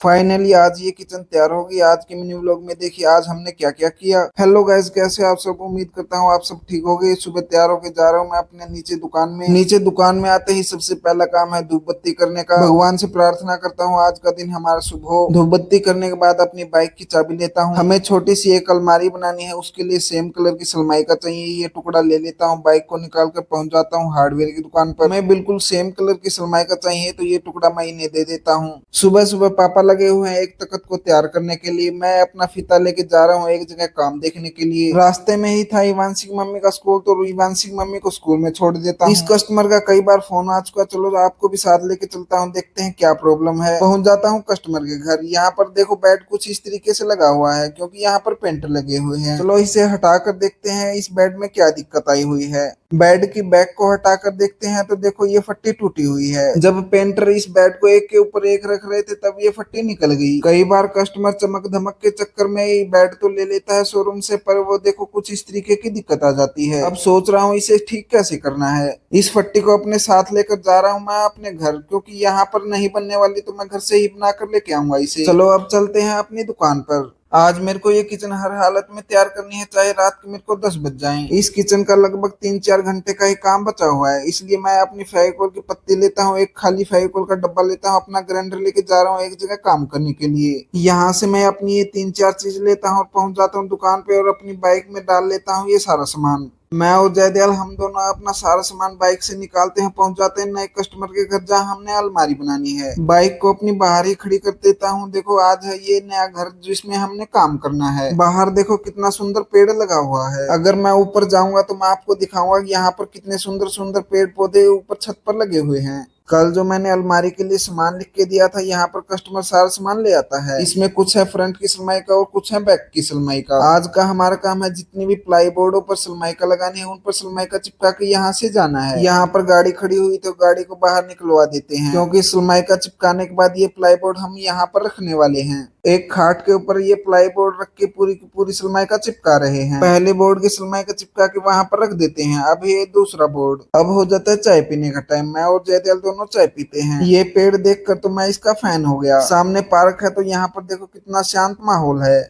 Finally आज ये kitchen तैयार होगी। आज के मिनी व्लॉग में देखिए आज हमने क्या क्या किया। हेलो गाइस, कैसे आप सब? उम्मीद करता हूँ आप सब ठीक हो गए। सुबह तैयार होके जा रहा हूँ मैं अपने नीचे दुकान में। नीचे दुकान में आते ही सबसे पहला काम है धूप बत्ती करने का। भगवान से प्रार्थना करता हूँ आज का दिन हमारा शुभ हो। धूप बत्ती करने के बाद अपनी बाइक की चाबी लेता हूँ। हमें छोटी सी एक अलमारी बनानी है, उसके लिए सेम कलर की सनमाई का चाहिए। ये टुकड़ा ले लेता हूँ, बाइक को निकाल कर पहुंच जाता हूँ हार्डवेयर की दुकान पर। मैं बिल्कुल सेम कलर की सनमाई का चाहिए तो ये टुकड़ा मैं इन्हें दे देता हूँ। सुबह सुबह पापा लगे हुए हैं एक तख्त को तैयार करने के लिए। मैं अपना फीता लेके जा रहा हूँ एक जगह काम देखने के लिए। रास्ते में ही था इवांशी की मम्मी का स्कूल, तो इवांशी की मम्मी को स्कूल में छोड़ देता हूँ। इस कस्टमर का कई बार फोन आ चुका, चलो आपको भी साथ लेके चलता हूँ, देखते हैं क्या प्रॉब्लम है। पहुंच जाता हूँ कस्टमर के घर। यहाँ पर देखो बेड कुछ इस तरीके से लगा हुआ है क्योंकि यहाँ पर पेंट लगे हुए हैं। चलो इसे हटा कर देखते हैं इस बेड में क्या दिक्कत आई हुई है। बेड की बैक को हटाकर देखते हैं तो देखो ये फट्टी टूटी हुई है। जब पेंटर इस बेड को एक के ऊपर एक रख रहे थे तब ये फट्टी निकल गई। कई बार कस्टमर चमक धमक के चक्कर में ये बेड तो ले लेता है शोरूम से, पर वो देखो कुछ इस तरीके की दिक्कत आ जाती है। अब सोच रहा हूँ इसे ठीक कैसे करना है। इस फट्टी को अपने साथ लेकर जा रहा हूँ मैं अपने घर, क्योंकि यहाँ पर नहीं बनने वाली तो मैं घर से ही बना कर लेके आऊंगा इसे। चलो अब चलते हैं अपनी दुकान पर। आज मेरे को ये किचन हर हालत में तैयार करनी है, चाहे रात के मेरे को 10 बज जाएं। इस किचन का लगभग 3-4 घंटे का ही काम बचा हुआ है, इसलिए मैं अपनी फेविकोल की पत्ती लेता हूँ, एक खाली फेविकोल का डब्बा लेता हूँ, अपना ग्राइंडर लेके जा रहा हूँ एक जगह काम करने के लिए। यहाँ से मैं अपनी ये 3-4 चीज लेता हूँ और पहुंच जाता हूँ दुकान पे और अपनी बाइक में डाल लेता हूँ ये सारा सामान। मैं और जयदयाल हम दोनों अपना सारा सामान बाइक से निकालते हैं, पहुंच जाते हैं नए कस्टमर के घर जहां हमने अलमारी बनानी है। बाइक को अपनी बाहर ही खड़ी कर देता हूं। देखो आज है ये नया घर जिसमें हमने काम करना है। बाहर देखो कितना सुंदर पेड़ लगा हुआ है। अगर मैं ऊपर जाऊंगा तो मैं आपको दिखाऊंगा कि यहाँ पर कितने सुंदर सुंदर पेड़ पौधे ऊपर छत पर लगे हुए हैं। कल जो मैंने अलमारी के लिए सामान लिख के दिया था, यहाँ पर कस्टमर सारा सामान ले आता है। इसमें कुछ है फ्रंट की सलमाई का और कुछ है बैक की सलमाई का। आज का हमारा काम है जितनी भी प्लाई बोर्डों पर सलमाई का लगानी है उन पर सलमाई का चिपका के यहाँ से जाना है। यहाँ पर गाड़ी खड़ी हुई तो गाड़ी को बाहर निकलवा देते हैं, क्योंकि सलमाई का चिपकाने के बाद ये प्लाई बोर्ड हम यहाँ पर रखने वाले हैं। एक खाट के ऊपर ये प्लाई बोर्ड रख के पूरी की पूरी सलमाई का चिपका रहे हैं। पहले बोर्ड की सलमाई का चिपका के वहां पर रख देते हैं। अब ये दूसरा बोर्ड। अब हो जाता है चाय पीने का टाइम। मैं और जयदयाल दोनों चाय पीते हैं। ये पेड़ देखकर तो मैं इसका फैन हो गया। सामने पार्क है तो यहाँ पर देखो कितना शांत माहौल है।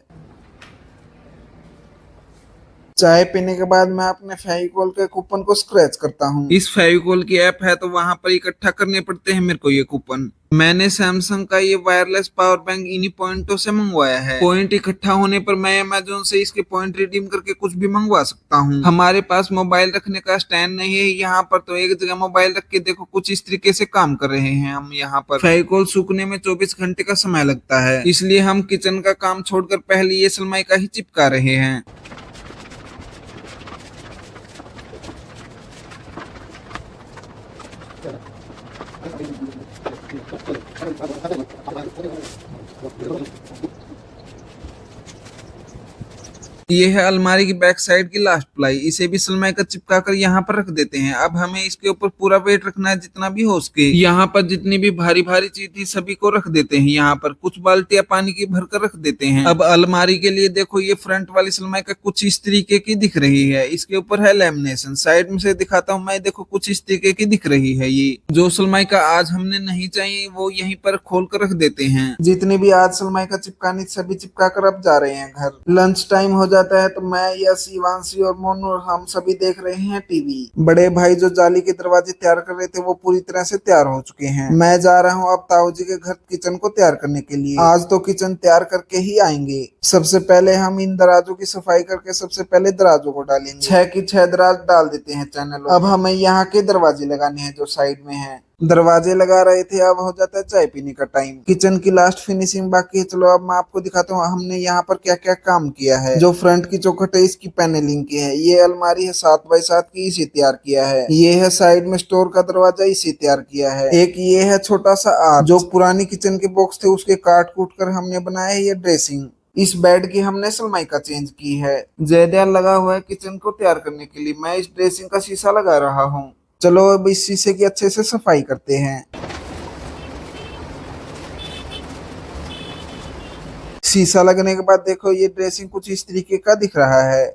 चाय पीने के बाद मैं अपने फेविकोल के कूपन को स्क्रैच करता हूँ। इस फेविकोल की ऐप है तो वहां पर इकट्ठा करने पड़ते हैं मेरे को ये कूपन। मैंने सैमसंग का ये वायरलेस पावर बैंक इन्हीं पॉइंटों से मंगवाया है। पॉइंट इकट्ठा होने पर मैं अमेज़न से इसके पॉइंट रिडीम करके कुछ भी मंगवा सकता हूँ। हमारे पास मोबाइल रखने का स्टैंड नहीं है यहाँ पर, तो एक जगह मोबाइल रख के देखो कुछ इस तरीके से काम कर रहे हैं हम। यहाँ पर फेविकोल सूखने में 24 घंटे का समय लगता है, इसलिए हम किचन का काम छोड़कर पहले ये सलमाई का ही चिपका रहे हैं। ये है अलमारी की बैक साइड की लास्ट प्लाई। इसे भी सलमाई का चिपका कर यहाँ पर रख देते हैं। अब हमें इसके ऊपर पूरा वेट रखना है जितना भी हो सके। यहाँ पर जितनी भी भारी भारी चीज थी सभी को रख देते हैं। यहाँ पर कुछ बाल्टियां पानी की भर कर रख देते हैं। अब अलमारी के लिए देखो ये फ्रंट वाली सलमाई का कुछ इस तरीके की दिख रही है। इसके ऊपर है लेमिनेशन। साइड में से दिखाता हूँ मैं, देखो कुछ इस तरीके की दिख रही है। ये जो सलमाई का आज हमने नहीं चाहिए वो यहीं पर खोल कर रख देते हैं। जितनी भी आज सलमाई का चिपकानी सभी चिपका कर अब जा रहे हैं घर। लंच टाइम हो जाता है तो मैं, यश, शिवांशी और मोनू हम सभी देख रहे हैं टीवी। बड़े भाई जो जाली के दरवाजे तैयार कर रहे थे वो पूरी तरह से तैयार हो चुके हैं। मैं जा रहा हूँ अब ताऊ जी के घर किचन को तैयार करने के लिए। आज तो किचन तैयार करके ही आएंगे। सबसे पहले हम इन दराजों की सफाई करके सबसे पहले दराजों को डालेंगे। 6 की 6 दराज डाल देते हैं चैनल। अब हमें यहाँ के दरवाजे लगाने हैं जो साइड में है। दरवाजे लगा रहे थे, अब हो जाता है चाय पीने का टाइम। किचन की लास्ट फिनिशिंग बाकी है। चलो अब मैं आपको दिखाता हूँ हमने यहाँ पर क्या क्या काम किया है। जो फ्रंट की चौखट है इसकी पैनलिंग की है। ये अलमारी है 7x7 की, इसे तैयार किया है। ये है साइड में स्टोर का दरवाजा, इसे तैयार किया है। एक ये है छोटा सा आर्च, जो पुरानी किचन के बॉक्स थे उसके काट कूट कर हमने बनाया है। ये ड्रेसिंग। इस बेड की हमने सलमाई का चेंज की है। जयदयाल लगा हुआ है किचन को तैयार करने के लिए। मैं इस ड्रेसिंग का शीशा लगा रहा हूँ। चलो अब इस शीशे की अच्छे से सफाई करते हैं। शीशा लगने के बाद देखो ये ड्रेसिंग कुछ इस तरीके का दिख रहा है।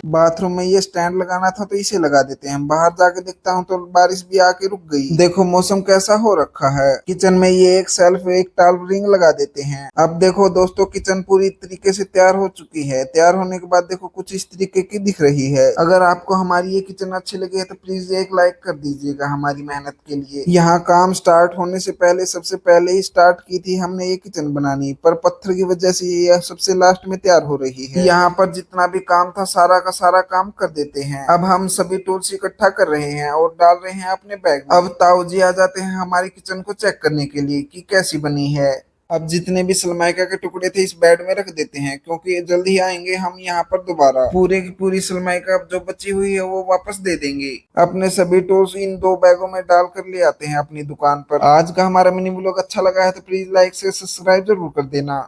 बाथरूम में ये स्टैंड लगाना था तो इसे लगा देते हैं। बाहर जाके देखता हूँ तो बारिश भी आके रुक गई। देखो मौसम कैसा हो रखा है। किचन में ये एक सेल्फ एक टाल रिंग लगा देते हैं। अब देखो दोस्तों किचन पूरी तरीके से तैयार हो चुकी है। तैयार होने के बाद देखो कुछ इस तरीके की दिख रही है। अगर आपको हमारी ये किचन अच्छी लगी है तो प्लीज एक लाइक कर दीजिएगा हमारी मेहनत के लिए। यहाँ काम स्टार्ट होने से पहले सबसे पहले ही स्टार्ट की थी हमने ये किचन बनानी, पर पत्थर की वजह से ये सबसे लास्ट में तैयार हो रही है। यहाँ पर जितना भी काम था सारा का सारा काम कर देते हैं। अब हम सभी टूल्स इकट्ठा कर रहे हैं और डाल रहे हैं अपने बैग में। अब ताऊ जी आ जाते हैं हमारी किचन को चेक करने के लिए कि कैसी बनी है। अब जितने भी सनमाइका के टुकड़े थे इस बेड में रख देते हैं क्योंकि जल्द ही आएंगे हम यहाँ पर दोबारा। पूरे की पूरी सनमाइका जो बची हुई है वो वापस दे देंगे। अपने सभी टूल्स इन 2 बैगों में डाल कर ले आते हैं अपनी दुकान पर। आज का हमारा मिनी व्लॉग अच्छा लगा है तो प्लीज लाइक से सब्सक्राइब जरूर कर देना।